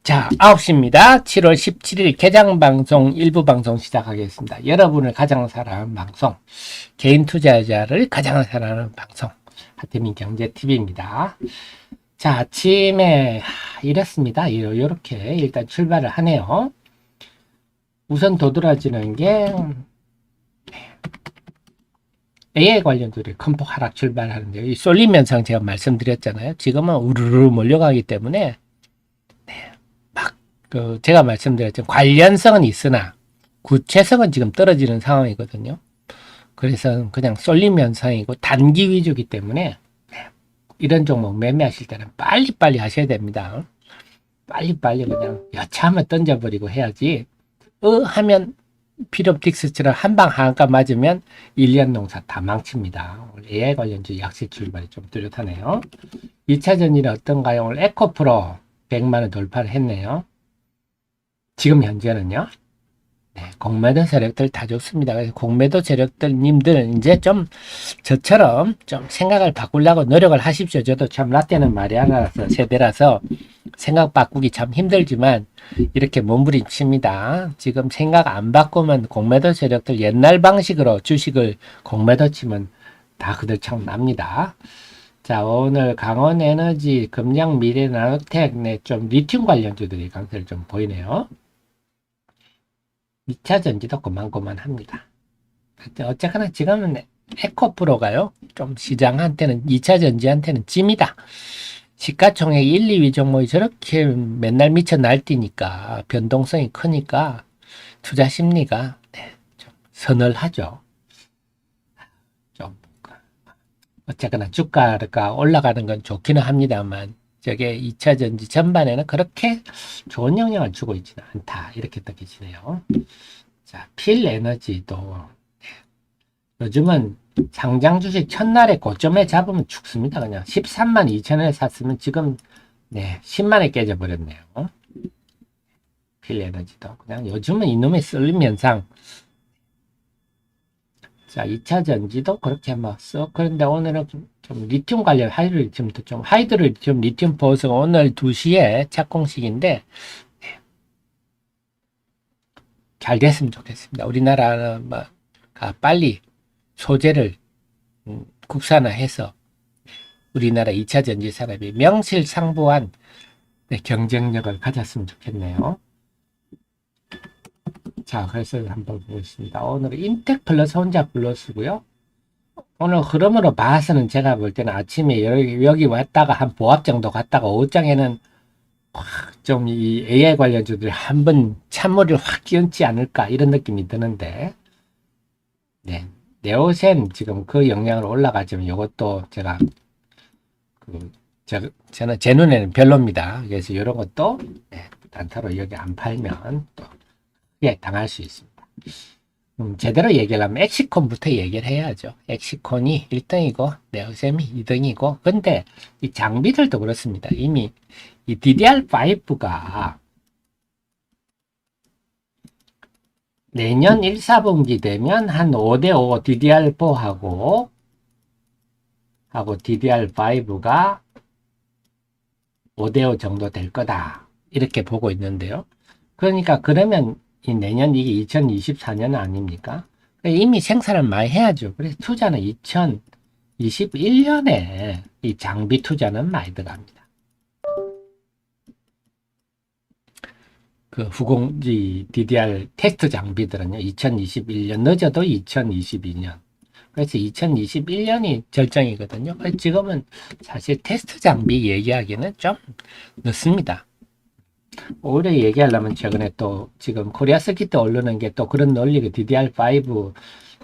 자, 9시입니다. 7월 17일 개장방송 일부 방송 시작하겠습니다. 여러분을 가장 사랑하는 방송, 개인 투자자를 가장 사랑하는 방송, 하태민 경제TV입니다. 자, 아침에 이랬습니다. 이렇게 일단 출발을 하네요. 우선 도드라지는 게 AI 관련주들이 큰 폭 하락 출발하는데요. 이 쏠림 현상 제가 말씀드렸잖아요. 지금은 우르르 몰려가기 때문에 제가 말씀드렸죠. 관련성은 있으나 구체성은 지금 떨어지는 상황이거든요. 그래서 그냥 쏠림 현상이고 단기 위주이기 때문에 이런 종목 매매하실 때는 빨리빨리 하셔야 됩니다. 빨리빨리 그냥 여차하면 던져버리고 해야지 하면 피롭틱스처럼 한방 한가 맞으면 1년 농사 다 망칩니다. 오늘 AI 관련주 약세 출발이 좀 뚜렷하네요. 2차 전일은 어떤가요? 오늘 에코프로 100만원 돌파를 했네요. 지금 현재는요. 네, 공매도 세력들 다 좋습니다. 그래서 공매도 세력들 님들 이제 좀 저처럼 좀 생각을 바꾸려고 노력을 하십시오. 저도 참 라떼는 마리아나라서 세대라서 생각 바꾸기 참 힘들지만 이렇게 몸부림칩니다. 지금 생각 안 바꾸면 공매도 세력들 옛날 방식으로 주식을 공매도 치면 다 그들창 납니다. 자, 오늘 강원에너지, 금양, 미래, 나노텍, 좀 리튬 관련주들이 강세를 좀 보이네요. 2차 전지도 고만고만합니다. 어쨌거나 지금은 에코프로가요. 좀 시장한테는 2차 전지한테는 찜이다. 시가총액 1, 2위 종목이 저렇게 맨날 미쳐 날뛰니까 변동성이 크니까 투자 심리가 좀 서늘하죠. 좀 어쨌거나 주가가 올라가는 건 좋기는 합니다만 저게 2차 전지 전반에는 그렇게 좋은 영향을 주고 있지는 않다. 이렇게 느껴지네요. 자, 필에너지도 요즘은 상장 주식 첫날에 고점에 잡으면 죽습니다. 그냥 13만 2천원에 샀으면 지금 10만에 깨져버렸네요. 필에너지도 그냥 요즘은 이놈의 쏠림 현상. 자, 2차 전지도 그렇게 그런데 오늘은 좀 리튬 관련 하이드로리튬도 좀 하이드로리튬 리튬 보수가 오늘 2시에 착공식인데 잘 됐으면 좋겠습니다. 우리나라는 빨리 소재를 국산화해서 우리나라 2차 전지 산업이 명실상부한 경쟁력을 가졌으면 좋겠네요. 자, 그래서 한번 보겠습니다. 오늘은 인텍 플러스 혼자 플러스고요. 오늘 흐름으로 봐서는 제가 볼 때는 아침에 여기 왔다가 한 보합 정도 갔다가 오후장에는 좀 이 AI 관련주들이 한번 찬물을 확 끼얹지 않을까 이런 느낌이 드는데 네오센 지금 그 영향으로 올라가지만 이것도 저는 제 눈에는 별로입니다. 그래서 이런 것도 단타로 여기 안 팔면 또 당할 수 있습니다. 제대로 얘기하려면 엑시콘부터 얘기를 해야죠. 엑시콘이 1등이고 네오셈이 2등이고 근데 이 장비들도 그렇습니다. 이미 이 DDR5가 내년 1, 4분기 되면 한 5대5 DDR4하고 DDR5가 5대5 정도 될 거다. 이렇게 보고 있는데요. 그러니까 그러면 이 내년 이게 2024년 아닙니까? 이미 생산을 많이 해야죠. 그래서 투자는 2021년에 이 장비 투자는 많이 들어갑니다. 그 후공지 DDR 테스트 장비들은요, 2021년, 늦어도 2022년. 그래서 2021년이 절정이거든요. 지금은 사실 테스트 장비 얘기하기는 좀 늦습니다. 오히려 얘기하려면 최근에 또 지금 코리아 서킷 오르는 게 또 그런 논리가 DDR5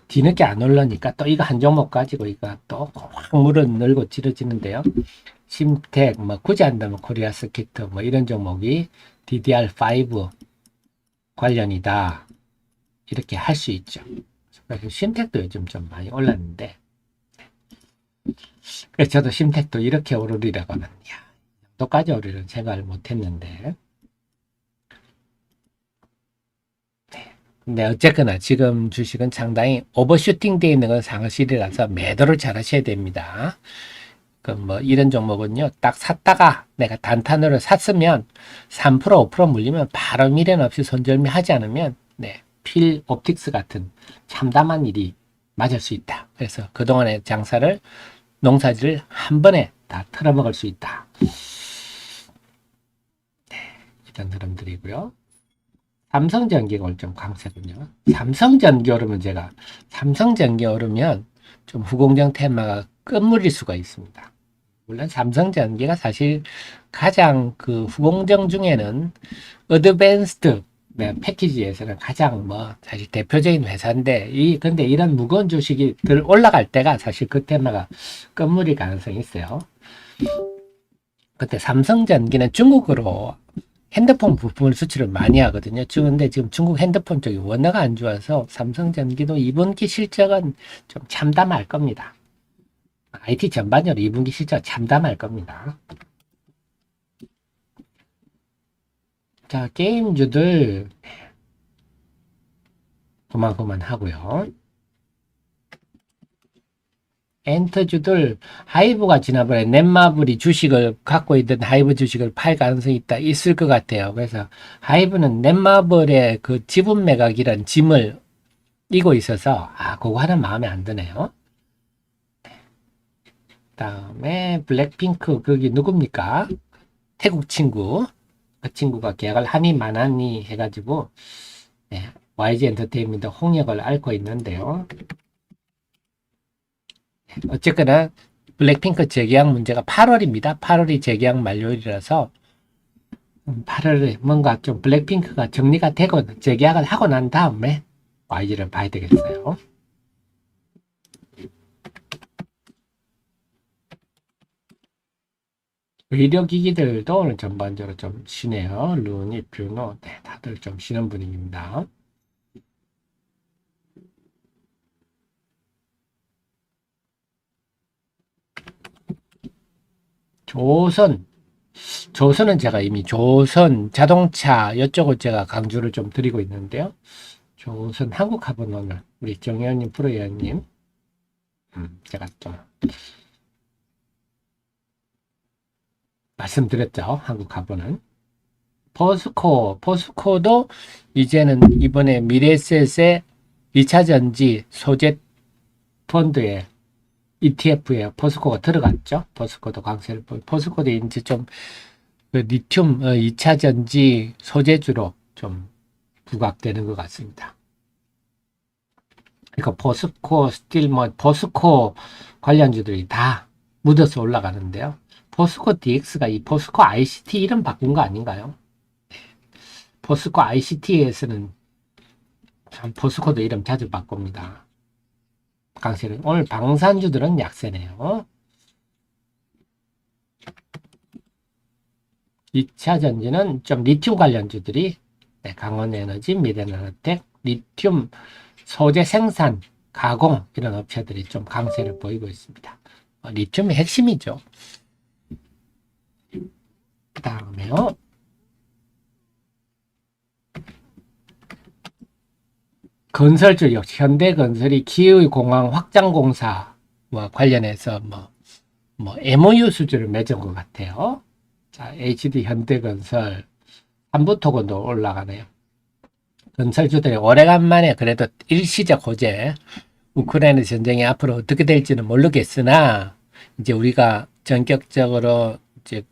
뒤늦게 안 올라니까 또 이거 한 종목 가지고 이거 또 확 물은 늘고 지러지는데요. 심텍 굳이 한다면 코리아 서킷 이런 종목이 DDR5 관련이다. 이렇게 할 수 있죠. 그래서 심텍도 요즘 좀 많이 올랐는데 그래서 저도 심텍도 이렇게 오르리라고는 또까지 오르리는 생각을 못했는데 근데 어쨌거나 지금 주식은 상당히 오버슈팅 되어 있는 건 사실이라서 매도를 잘 하셔야 됩니다. 그 뭐 이런 종목은요, 딱 샀다가 내가 단탄으로 샀으면 3% 5% 물리면 바로 미련 없이 손절매하지 않으면 네, 필 옵틱스 같은 참담한 일이 맞을 수 있다. 그래서 그동안의 장사를 농사지를 한 번에 다 털어먹을 수 있다. 네, 이런 흐름들이고요. 삼성전기가 오늘 좀 강세군요. 삼성전기 오르면 삼성전기 오르면 좀 후공정 테마가 끝물릴 수가 있습니다. 물론 삼성전기가 사실 가장 그 후공정 중에는 어드밴스드 패키지에서는 가장 사실 대표적인 회사인데 근데 이런 무거운 주식이 올라갈 때가 사실 그 테마가 끝물릴 가능성이 있어요. 그때 삼성전기는 중국으로 핸드폰 부품을 수출을 많이 하거든요. 근데 지금 중국 핸드폰 쪽이 워낙 안 좋아서 삼성전기도 2분기 실적은 좀 참담할 겁니다. IT 전반적으로 2분기 실적 참담할 겁니다. 자, 게임주들 그만 하고요. 엔터주들 하이브가 지난번에 넷마블이 주식을 갖고 있던 하이브 주식을 팔 가능성이 있을 것 같아요. 그래서 하이브는 넷마블의 그 지분 매각이란 짐을 이고 있어서 그거 하나 마음에 안 드네요. 그다음에 블랙핑크 거기 누굽니까? 태국 친구. 그 친구가 계약을 하니 마나니 해가지고 네, YG 엔터테인먼트 홍역을 앓고 있는데요. 어쨌거나 블랙핑크 재계약 문제가 8월입니다. 8월이 재계약 만료일이라서 8월에 뭔가 좀 블랙핑크가 정리가 되고 재계약을 하고 난 다음에 YG를 봐야 되겠어요. 의료기기들도 오늘 전반적으로 좀 쉬네요. 루니, 뷰노, 네, 다들 좀 쉬는 분위기입니다. 조선은 제가 이미 조선 자동차 이쪽을 제가 강조를 좀 드리고 있는데요. 조선 한국화분 오늘 우리 정의원님 프로의원님 제가 좀 말씀드렸죠. 한국화분은 포스코도 이제는 이번에 미래에셋의 2차전지 소재 펀드에 ETF에 포스코가 들어갔죠. 포스코도 강세를 포스코도 이제 좀 리튬 2차 전지 소재주로 좀 부각되는 것 같습니다. 그러니까 포스코 스틸 포스코 관련주들이 다 묻어서 올라가는데요. 포스코 DX가 이 포스코 ICT 이름 바꾼 거 아닌가요? 포스코 ICT에서는 참 포스코도 이름 자주 바꿉니다. 강세는 오늘 방산주들은 약세네요. 2차 전지는 좀 리튬 관련주들이 강원에너지, 미래나노텍, 리튬 소재 생산, 가공 이런 업체들이 좀 강세를 보이고 있습니다. 리튬이 핵심이죠. 그 다음에요. 건설주 역시 현대건설이 기의공항 확장공사와 관련해서 MOU 수주를 맺은 것 같아요. 자, HD 현대건설, 삼부토건도 올라가네요. 건설주들이 오래간만에 그래도 일시적 호재, 우크라이나 전쟁이 앞으로 어떻게 될지는 모르겠으나, 이제 우리가 전격적으로 이제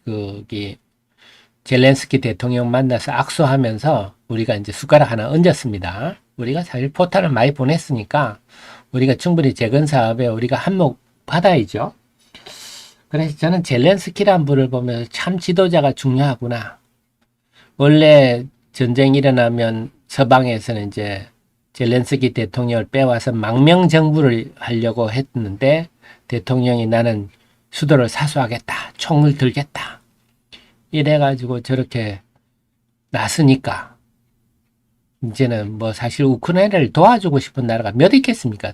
젤렌스키 대통령 만나서 악수하면서 우리가 이제 숟가락 하나 얹었습니다. 우리가 사실 포탄을 많이 보냈으니까 우리가 충분히 재건 사업에 우리가 한몫 받아야죠. 그래서 저는 젤렌스키란 분을 보면서 참 지도자가 중요하구나. 원래 전쟁이 일어나면 서방에서는 이제 젤렌스키 대통령을 빼와서 망명 정부를 하려고 했는데 대통령이 나는 수도를 사수하겠다. 총을 들겠다. 이래가지고 저렇게 나서니까 이제는 사실 우크라이나를 도와주고 싶은 나라가 몇 있겠습니까?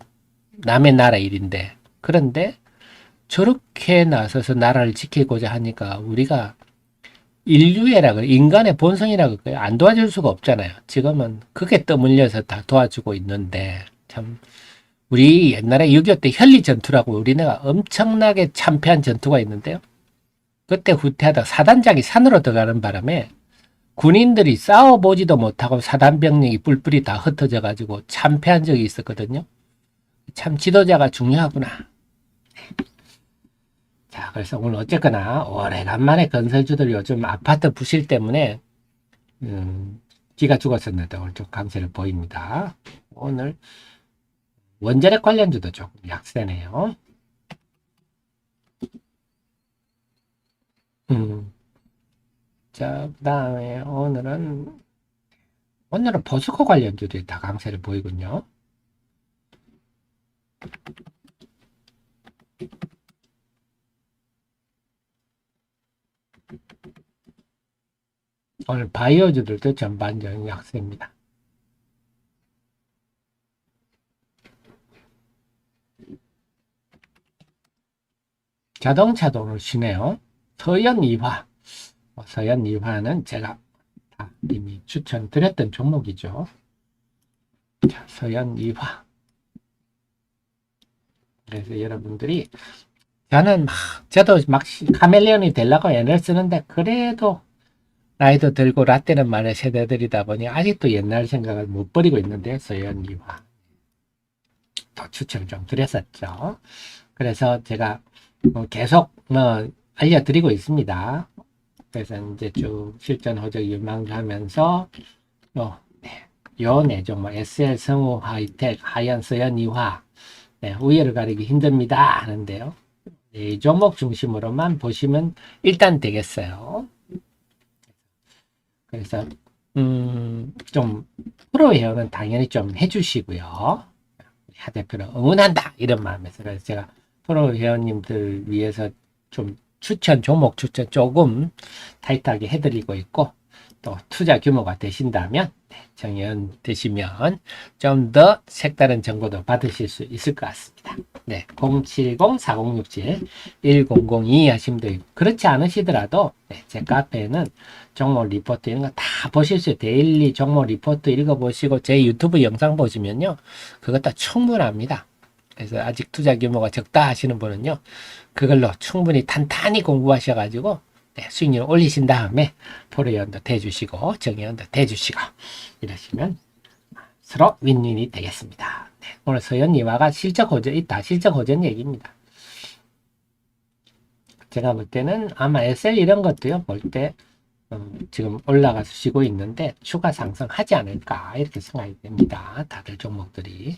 남의 나라 일인데. 그런데 저렇게 나서서 나라를 지키고자 하니까 우리가 인간의 본성이라고 안 도와줄 수가 없잖아요. 지금은 그게 떠밀려서 다 도와주고 있는데 참 우리 옛날에 6.25 때 현리 전투라고 우리나라가 엄청나게 참패한 전투가 있는데요. 그때 후퇴하다 사단장이 산으로 들어가는 바람에 군인들이 싸워보지도 못하고 사단병력이 뿔뿔이 다 흩어져 가지고 참패한 적이 있었거든요. 참 지도자가 중요하구나. 자, 그래서 오늘 어쨌거나 오래간만에 건설주들 요즘 아파트 부실 때문에 기가 죽었었는데 오늘 좀 강세를 보입니다. 오늘 원자력 관련주도 조금 약세네요. 자, 그 다음에 오늘은 포스코 관련주들이 다 강세를 보이군요. 오늘 바이오주들도 전반적인 약세입니다. 자동차도 오늘 쉬네요. 서현이화. 서현이화는 제가 다 이미 추천드렸던 종목이죠. 자, 서현이화. 그래서 여러분들이 저도 막 카멜레온이 되려고 애를 쓰는데 그래도 나이도 들고 라떼는 말의 세대들이다 보니 아직도 옛날 생각을 못 버리고 있는데 서현이화 또 추천을 좀 드렸었죠. 그래서 제가 계속 알려드리고 있습니다. 그래서 이제 쭉 실전 호적 유망하면서 요 내종 SL 성우 하이텍 하얀 서현이화 우열을 가리기 힘듭니다 하는데요. 이 종목 중심으로만 보시면 일단 되겠어요. 그래서 좀 프로 회원은 당연히 좀 해주시고요. 하 대표를 응원한다 이런 마음에서 그래서 제가 프로 회원님들 위해서 좀 종목 추천 조금 타이트하게 해드리고 있고 또 투자 규모가 되신다면 정연 되시면 좀 더 색다른 정보도 받으실 수 있을 것 같습니다. 네, 070-4067-1002 하시면 되고 그렇지 않으시더라도 제 카페에는 종목 리포트 이런 거 다 보실 수 있어요. 데일리 종목 리포트 읽어보시고 제 유튜브 영상 보시면요. 그것 다 충분합니다. 그래서 아직 투자 규모가 적다 하시는 분은요. 그걸로 충분히 탄탄히 공부하셔가지고 수익률 올리신 다음에 프로회원도 대주시고 정회원도 대주시고 이러시면 서로 윈윈이 되겠습니다. 네, 오늘 서현이와가 실적 호전 있다. 실적 호전 얘기입니다. 제가 볼 때는 아마 SL 이런 것도요. 볼 때 지금 올라가서 쉬고 있는데 추가 상승하지 않을까 이렇게 생각이 됩니다. 다들 종목들이.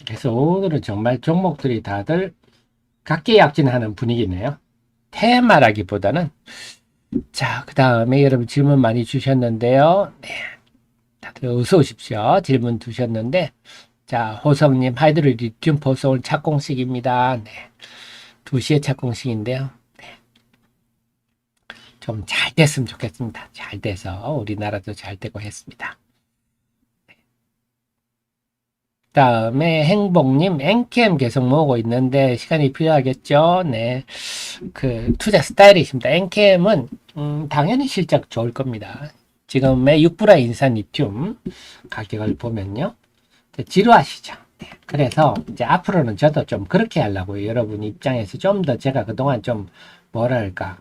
그래서 오늘은 정말 종목들이 다들 각계약진하는 분위기네요. 테마라기보다는 자, 그 다음에 여러분 질문 많이 주셨는데요. 네, 다들 어서 오십시오. 질문 주셨는데 자, 호성님 하이드로 리튬 보소 오늘 착공식입니다. 네, 2시에 착공식인데요. 네, 좀 잘 됐으면 좋겠습니다. 잘 돼서 우리나라도 잘 되고 했습니다. 다음에 행복님, 엔캠 계속 모으고 있는데 시간이 필요하겠죠? 네. 그 투자 스타일이십니다. 엔캠은 당연히 실적 좋을 겁니다. 지금의 6불화 인산 리튬 가격을 보면요. 지루하시죠? 네. 그래서 이제 앞으로는 저도 좀 그렇게 하려고요. 여러분 입장에서 좀 더 제가 그동안 좀 뭐랄까.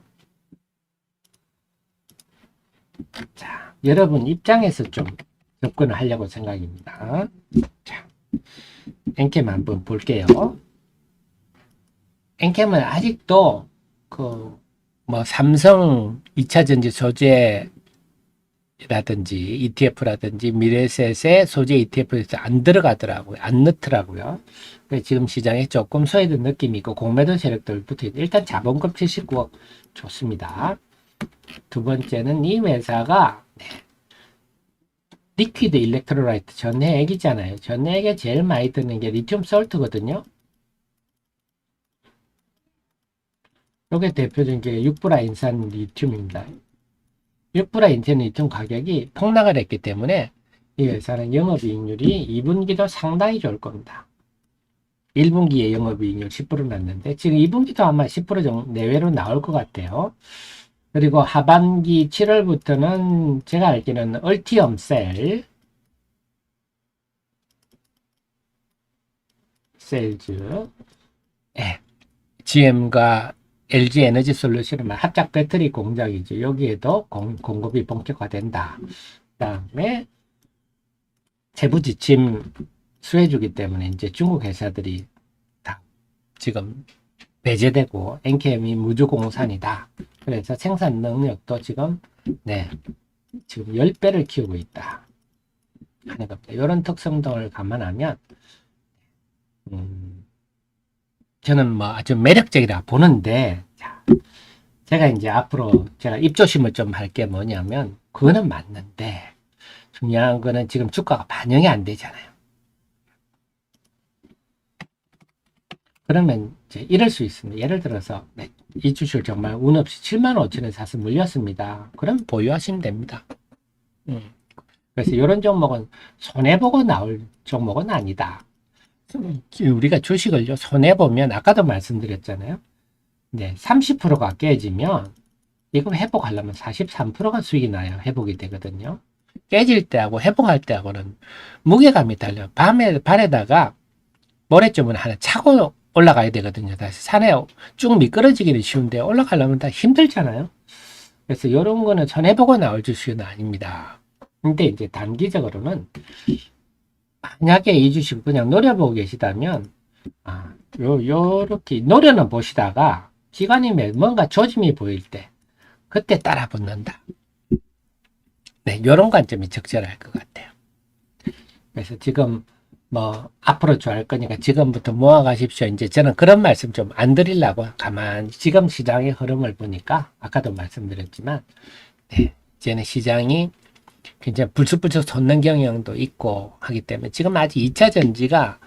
자, 여러분 입장에서 좀 접근을 하려고 생각입니다. 자. 엔캠 한번 볼게요. 엔캠은 아직도 삼성 2차전지 소재라든지 ETF라든지 미래셋의 소재 ETF에서 안 들어가더라고요. 안 넣더라고요. 지금 시장에 조금 소외된 느낌이 있고 공매도 세력들 붙어 있고 일단 자본금 79억 좋습니다. 두 번째는 이 회사가 리퀴드 일렉트로라이트 전해액이잖아요. 전해액에 제일 많이 드는 게 리튬 솔트거든요. 이게 대표적인 게 6불화 인산 리튬입니다. 6불화 인산 리튬 가격이 폭락을 했기 때문에 이 회사는 영업이익률이 2분기도 상당히 좋을 겁니다. 1분기에 영업이익률 10% 났는데 지금 2분기도 아마 10% 정도 내외로 나올 것 같아요. 그리고 하반기 7월부터는 제가 알기로는 얼티엄 셀즈 예, GM과 LG 에너지 솔루션은 합작 배터리 공장이죠. 여기에도 공급이 본격화된다. 그다음에 세부 지침 수혜주기 때문에 이제 중국 회사들이 다 지금 배제되고 NKM이 무주공산이다. 그래서 생산 능력도 지금 지금 10배를 키우고 있다 하는 겁니다. 이런 특성들을 감안하면 저는 뭐 아주 매력적이라 보는데 제가 이제 앞으로 제가 입조심을 좀 할 게 뭐냐면 그거는 맞는데 중요한 거는 지금 주가가 반영이 안 되잖아요. 그러면 이제 이럴 수 있습니다. 예를 들어서 이 주식을 정말 운 없이 75,000원에 사서 물렸습니다. 그럼 보유하시면 됩니다. 그래서 이런 종목은 손해보고 나올 종목은 아니다. 우리가 주식을요, 손해보면 아까도 말씀드렸잖아요. 30%가 깨지면 이거 회복하려면 43%가 수익이 나야 회복이 되거든요. 깨질 때하고 회복할 때하고는 무게감이 달라요. 발에다가 모래점을 하나 차고 올라가야 되거든요. 다시 산에 쭉 미끄러지기는 쉬운데 올라가려면 다 힘들잖아요. 그래서 이런 거는 손해보고 나올 주식은 아닙니다. 근데 이제 단기적으로는 만약에 이 주식 그냥 노려보고 계시다면 요렇게 노려는 보시다가 기간이 뭔가 조짐이 보일 때 그때 따라 붙는다. 요런 관점이 적절할 것 같아요. 그래서 지금 뭐 앞으로 좋아할 거니까 지금부터 모아가십시오. 이제 저는 그런 말씀 좀 안 드리려고 가만히 지금 시장의 흐름을 보니까 아까도 말씀드렸지만 이제는 시장이 굉장히 불쑥불쑥 솟는 경향도 있고 하기 때문에 지금 아직 2차 전지가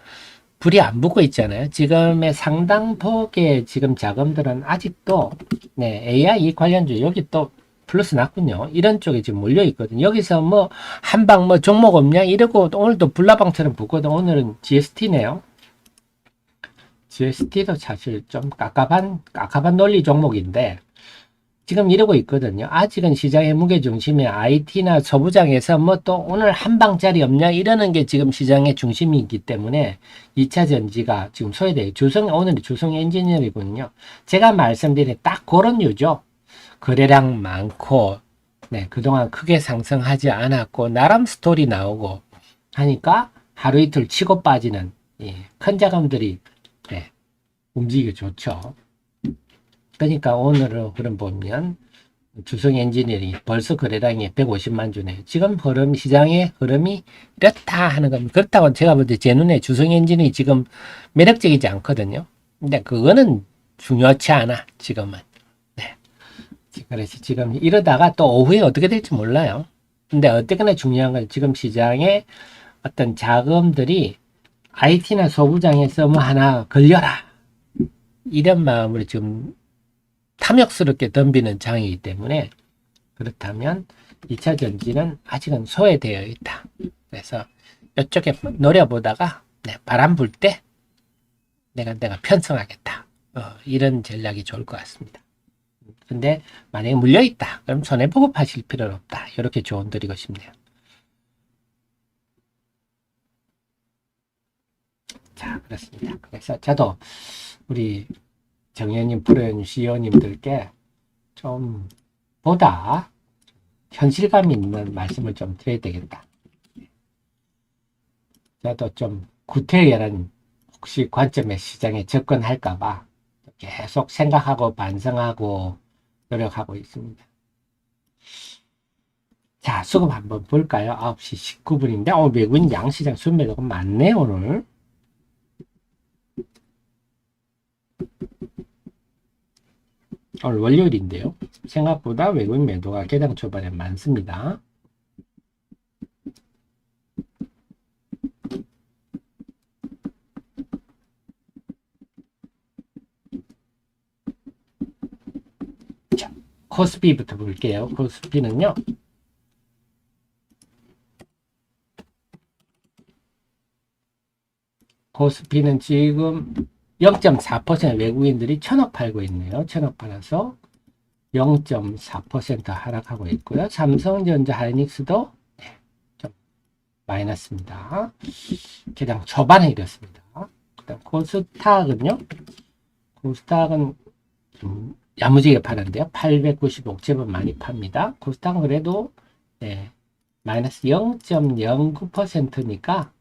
불이 안 붙고 있잖아요. 지금의 상당폭의 지금 자금들은 아직도 AI 관련주 여기 또 플러스 났군요. 이런 쪽에 지금 몰려 있거든요. 여기서 뭐 한방 뭐 종목 없냐 이러고 오늘도 불나방처럼 붙거든. 오늘은 GST네요. GST도 사실 좀 깝깝한 논리 종목인데 지금 이러고 있거든요. 아직은 시장의 무게중심이 IT나 소부장에서 뭐 또 오늘 한 방짜리 없냐 이러는 게 지금 시장의 중심이기 때문에 2차 전지가 지금 소외돼요. 오늘이 주성 엔지니어리군요. 제가 말씀드린 딱 그런 유죠. 거래량 많고 그동안 크게 상승하지 않았고 나름 스토리 나오고 하니까 하루 이틀 치고 빠지는 큰 자금들이 움직이기 좋죠. 그러니까 오늘은 그럼 보면 주성 엔지니어링이 벌써 거래량이 150만 주네요. 지금 시장의 흐름이 이렇다 하는 겁니다. 그렇다고 제가 볼 때 제 눈에 주성 엔지니어링이 지금 매력적이지 않거든요. 근데 그거는 중요치 않아, 지금은. 그래서 지금 이러다가 또 오후에 어떻게 될지 몰라요. 근데 어쨌거나 중요한 건 지금 시장에 어떤 자금들이 IT나 소부장에서 뭐 하나 걸려라. 이런 마음으로 지금 탐욕스럽게 덤비는 장이기 때문에 그렇다면 2차 전지는 아직은 소외되어 있다. 그래서 이쪽에 노려보다가 바람 불 때 내가 편성하겠다. 이런 전략이 좋을 것 같습니다. 근데 만약에 물려있다. 그럼 손해보고 파실 필요는 없다. 이렇게 조언 드리고 싶네요. 자, 그렇습니다. 그래서 저도 우리 정현님, 프로현님, CEO님들께 좀 보다 현실감 있는 말씀을 좀 드려야 되겠다. 저도 좀 구태연한 혹시 관점의 시장에 접근할까봐 계속 생각하고 반성하고 노력하고 있습니다. 자, 수급 한번 볼까요? 9시 19분인데, 외국인 양시장 순매 조금 많네, 오늘. 오늘 월요일인데요. 생각보다 외국인 매도가 개장 초반에 많습니다. 자, 코스피부터 볼게요. 코스피는요. 코스피는 지금 0.4% 외국인들이 1,000억 팔고 있네요. 1,000억 팔아서 0.4% 하락하고 있고요. 삼성전자 하이닉스도 좀 마이너스입니다. 그냥 초반에 이렇습니다. 그다음 코스닥은요. 코스닥은 야무지게 파는데요. 895억 제법 많이 팝니다. 코스닥은 그래도 마이너스 0.09%니까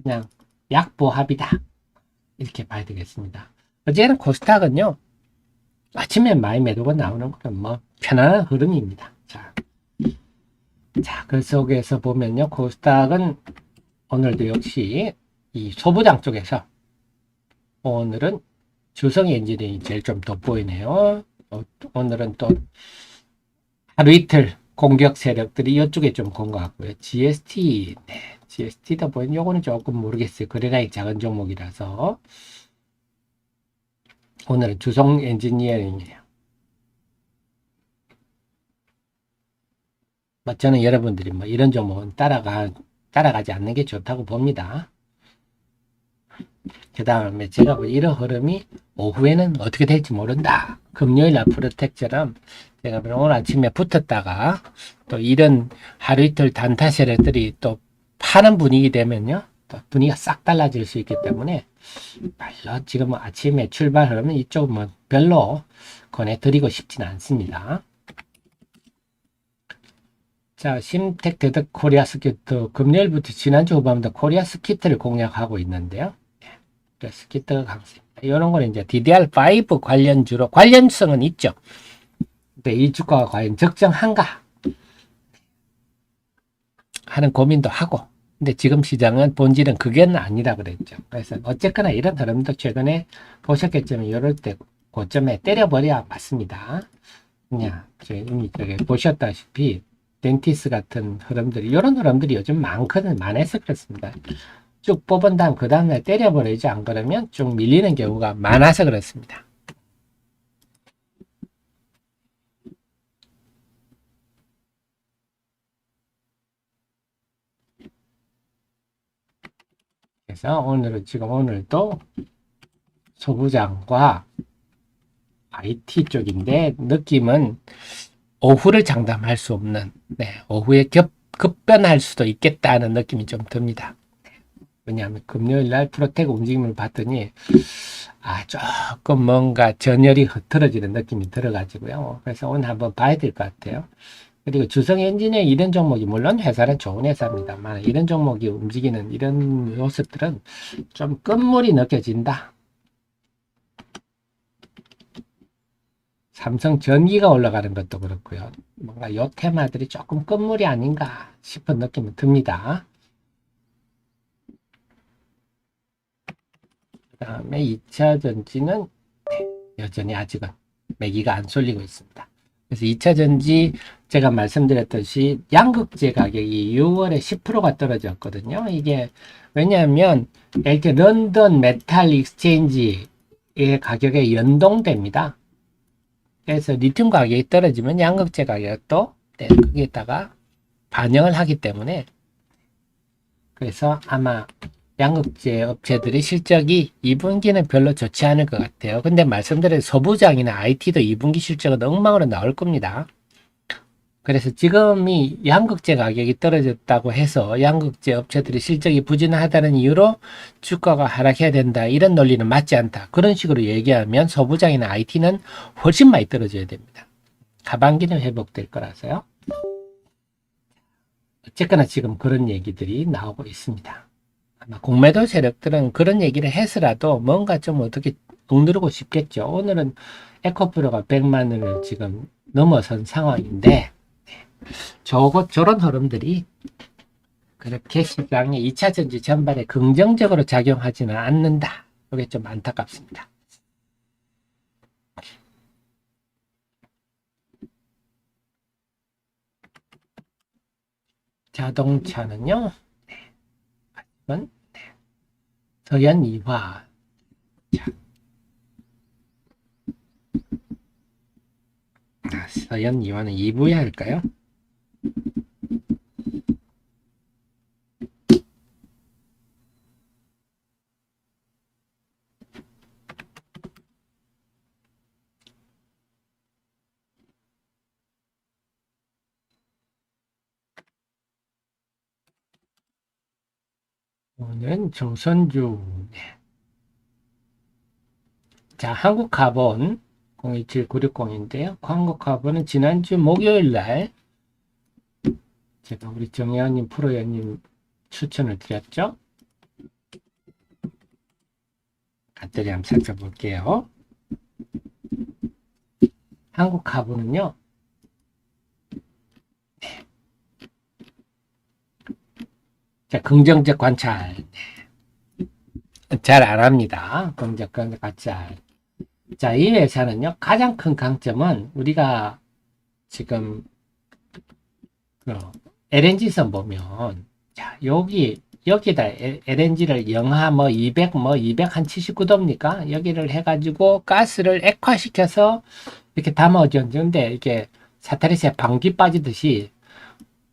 그냥 약보합이다. 이렇게 봐야 되겠습니다. 어제는 코스닥은요. 아침에 많이 매도가 나오는 건 뭐 편안한 흐름입니다. 자, 그 속에서 보면요. 코스닥은 오늘도 역시 이 소부장 쪽에서 오늘은 주성 엔진이 제일 좀 돋보이네요. 오늘은 또 하루 이틀 공격 세력들이 이쪽에 좀 건 것 같고요. GST, GST도 보이는 요거는 조금 모르겠어요. 거래량이 작은 종목이라서. 오늘은 주성 엔지니어링이에요. 저는 여러분들이 뭐 이런 종목은 따라가지 않는 게 좋다고 봅니다. 그 다음에 제가 뭐 이런 흐름이 오후에는 어떻게 될지 모른다. 금요일 날 프로텍처럼 제가 오늘 아침에 붙었다가 또 이런 하루 이틀 단타 세력들이 또 파는 분위기 되면요. 또 분위기가 싹 달라질 수 있기 때문에 별로 지금 아침에 출발하면 이쪽은 뭐 별로 권해드리고 싶지는 않습니다. 자, 심텍 데드 코리아 스키트 금요일부터 지난주 후반부터 코리아 스키트를 공략하고 있는데요. 스키트가 강세입니다. 이런 거는 이제 DDR5 관련주로 관련성은 있죠. 근데 이 주가가 과연 적정한가 하는 고민도 하고, 근데 지금 시장은 본질은 그게 아니라 그랬죠. 그래서 어쨌거나 이런 흐름도 최근에 보셨겠지만 이럴 때 고점에 때려버려야 맞습니다. 그냥 이미 보셨다시피 덴티스 같은 흐름들이 이런 흐름들이 요즘 많아서 그렇습니다. 쭉 뽑은 다음 그 다음날 때려버리지 안 그러면 쭉 밀리는 경우가 많아서 그렇습니다. 그래서 오늘도 소부장과 IT 쪽인데 느낌은 오후를 장담할 수 없는, 오후에 급변할 수도 있겠다는 느낌이 좀 듭니다. 왜냐하면 금요일 날 프로텍 움직임을 봤더니 조금 뭔가 전열이 흐트러지는 느낌이 들어가지고요. 그래서 오늘 한번 봐야 될 것 같아요. 그리고 주성 엔진의 이런 종목이 물론 회사는 좋은 회사입니다만 이런 종목이 움직이는 이런 모습들은 좀 끝물이 느껴진다. 삼성 전기가 올라가는 것도 그렇고요. 뭔가 요 테마들이 조금 끝물이 아닌가 싶은 느낌이 듭니다. 그 다음에 2차 전지는 여전히 아직은 매기가 안 쏠리고 있습니다. 그래서 2차 전지 제가 말씀드렸듯이 양극재 가격이 6월에 10%가 떨어졌거든요. 이게 왜냐하면 LT 런던 메탈 익스체인지의 가격에 연동됩니다. 그래서 리튬 가격이 떨어지면 양극재 가격도 거기에다가 반영을 하기 때문에 그래서 아마 양극재 업체들의 실적이 2분기는 별로 좋지 않을 것 같아요. 근데 말씀드린 소부장이나 IT도 2분기 실적은 엉망으로 나올 겁니다. 그래서 지금이 양극재 가격이 떨어졌다고 해서 양극재 업체들의 실적이 부진하다는 이유로 주가가 하락해야 된다. 이런 논리는 맞지 않다. 그런 식으로 얘기하면 소부장이나 IT는 훨씬 많이 떨어져야 됩니다. 하반기는 회복될 거라서요. 어쨌거나 지금 그런 얘기들이 나오고 있습니다. 아마 공매도 세력들은 그런 얘기를 해서라도 뭔가 좀 어떻게 억누르고 싶겠죠. 오늘은 에코프로가 100만 원을 지금 넘어선 상황인데 저런 흐름들이 그렇게 시장의 2차 전지 전반에 긍정적으로 작용하지는 않는다. 이게 좀 안타깝습니다. 자동차는요. 이건 서현 이화. 서현 이화는 2부에 할까요? 오늘은 정선주. 네. 자, 한국카본 027960인데요. 한국카본은 지난주 목요일 날 제가 우리 정혜원님 프로연님 추천을 드렸죠. 간단히 한번 살펴볼게요. 한국카본은요. 자, 긍정적 관찰. 잘 안 합니다. 긍정적 관찰. 자, 이 회사는요, 가장 큰 강점은 우리가 지금 LNG선 보면, 자, 여기다 LNG를 영하 뭐 200, 뭐 200 한 79도입니까? 여기를 해가지고 가스를 액화시켜서 이렇게 담아주는데, 이게 사타리스에 방귀 빠지듯이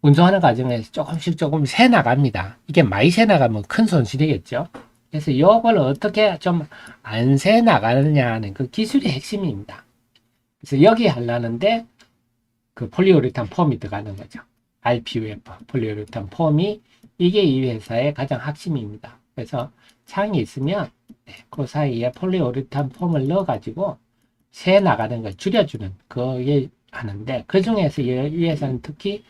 운송하는 과정에서 조금씩 새 나갑니다. 이게 많이 새 나가면 큰 손실이겠죠. 그래서 이걸 어떻게 좀 안 새 나가느냐 하는 그 기술이 핵심입니다. 그래서 여기 하려는데 그 폴리우레탄 폼이 들어가는 거죠. RPUF, 폴리우레탄 폼이 이게 이 회사의 가장 핵심입니다. 그래서 창이 있으면 그 사이에 폴리우레탄 폼을 넣어가지고 새 나가는 걸 줄여주는 그게 하는데 그 중에서 이 회사는 특히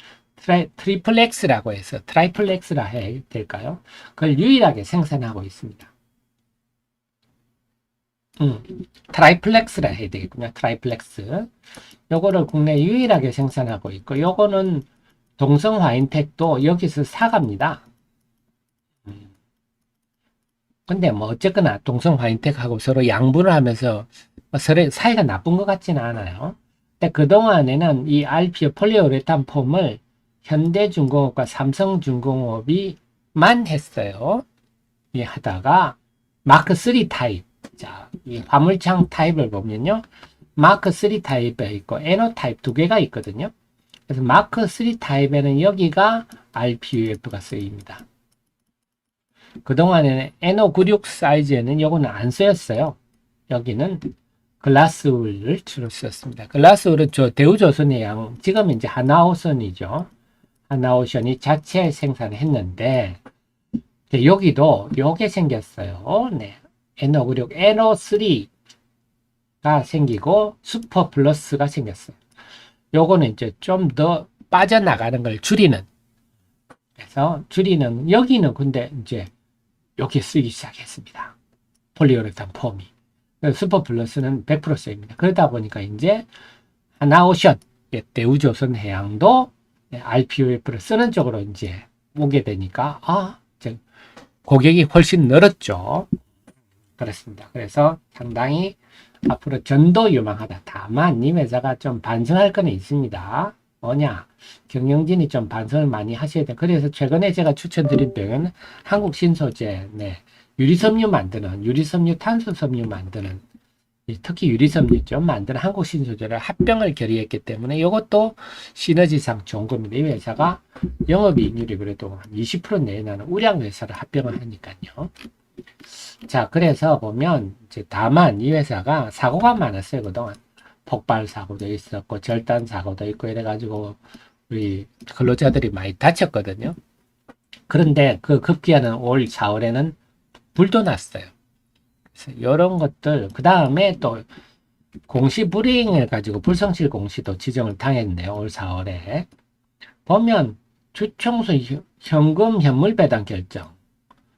트리플렉스라고 해서 트라이플렉스라 해야 될까요? 그걸 유일하게 생산하고 있습니다. 트라이플렉스라 해야 되겠군요. 트라이플렉스. 요거를 국내 유일하게 생산하고 있고, 요거는 동성화인텍도 여기서 사갑니다. 근데 뭐 어쨌거나 동성화인텍하고 서로 양분을 하면서 서로 사이가 나쁜 것 같지는 않아요. 근데 그동안에는 이 RPU 폴리우레탄 폼을 현대중공업과 삼성중공업이만 했어요. 이 하다가 마크 3 타입, 자, 이 화물창 타입을 보면요, 마크 3 타입에 있고 NO 타입 두 개가 있거든요. 그래서 마크 3 타입에는 여기가 RPUF가 쓰입니다. 그동안에는 NO96 사이즈에는 요거는 안 쓰였어요. 여기는 글라스울을 주로 썼습니다. 글라스울은 저 대우조선의 양, 지금 이제 하나오션이죠. 하나오션이 자체 생산을 했는데, 여기도 요게 생겼어요. 네. NO96, NO3가 생기고 슈퍼 플러스가 생겼어요. 요거는 이제 좀 더 빠져나가는 걸 줄이는. 그래서 줄이는, 여기는 근데 이제 여기 쓰기 시작했습니다. 폴리우레탄 폼이. 슈퍼 플러스는 100% 쓰입니다. 그러다 보니까 이제 하나오션, 대우조선 해양도 RPUF를 쓰는 쪽으로 이제 오게 되니까, 고객이 훨씬 늘었죠. 그렇습니다. 그래서 상당히 앞으로 전도 유망하다. 다만 이 회사가 좀 반성할 건 있습니다. 뭐냐? 경영진이 좀 반성을 많이 하셔야 돼. 그래서 최근에 제가 추천드린 병은 한국 신소재, 네. 유리섬유 만드는, 유리섬유, 탄소섬유 만드는, 특히 유리섬유죠. 만드는 한국 신소재를 합병을 결의했기 때문에 이것도 시너지상 좋은 겁니다. 이 회사가 영업이익률이 그래도 한 20% 내에 나는 우량 회사를 합병을 하니까요. 자, 그래서 보면 이제 다만 이 회사가 사고가 많았어요. 그동안 폭발 사고도 있었고 절단 사고도 있고 이래가지고 우리 근로자들이 많이 다쳤거든요. 그런데 그 급기야는 올 4월에는 불도 났어요. 그래서 이런 것들, 그 다음에 또 공시 불이행을 가지고 불성실 공시도 지정을 당했네요. 올 4월에. 보면 주총수 현금 현물 배당 결정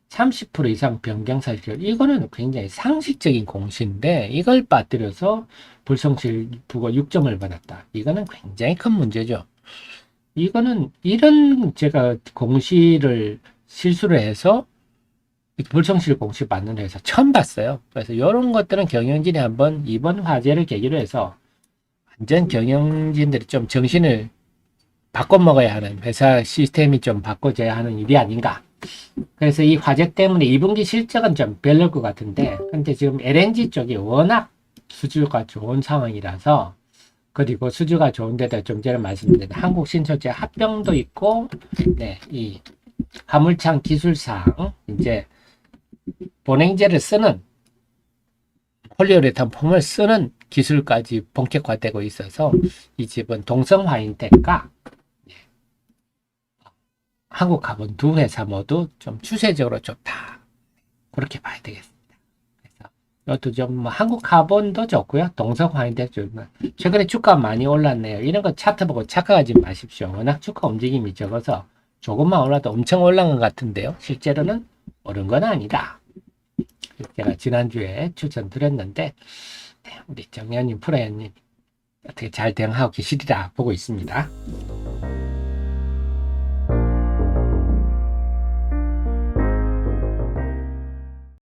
30% 이상 변경 사실, 이거는 굉장히 상식적인 공시인데 이걸 빠뜨려서 불성실 부고 6점을 받았다. 이거는 굉장히 큰 문제죠. 이거는 이런 제가 공시를 실수를 해서 불성실 공시 받는 회사 처음 봤어요. 그래서 이런 것들은 경영진이 한번 이번 화제를 계기로 해서 완전 경영진들이 좀 정신을 바꿔 먹어야 하는, 회사 시스템이 좀 바꿔져야 하는 일이 아닌가. 그래서 이 화재 때문에 2분기 실적은 좀 별로일 것 같은데, 근데 지금 LNG 쪽이 워낙 수주가 좋은 상황이라서, 그리고 수주가 좋은데다 좀 전에 말씀드린 한국 신소재 합병도 있고, 네, 이 화물창 기술상 이제 본행제를 쓰는 폴리우레탄 폼을 쓰는 기술까지 본격화되고 있어서 이 집은 동성화인텍과 한국카본 두 회사 모두 좀 추세적으로 좋다. 그렇게 봐야 되겠습니다. 그래서 이것도 좀 한국카본도 좋고요. 동성화인덱스 좋지만 최근에 주가 많이 올랐네요. 이런 거 차트 보고 착각하지 마십시오. 워낙 주가 움직임이 적어서 조금만 올라도 엄청 올라간 것 같은데요. 실제로는 오른 건 아니다. 제가 지난주에 추천드렸는데 우리 정연님, 프로연님 어떻게 잘 대응하고 계시리라 보고 있습니다.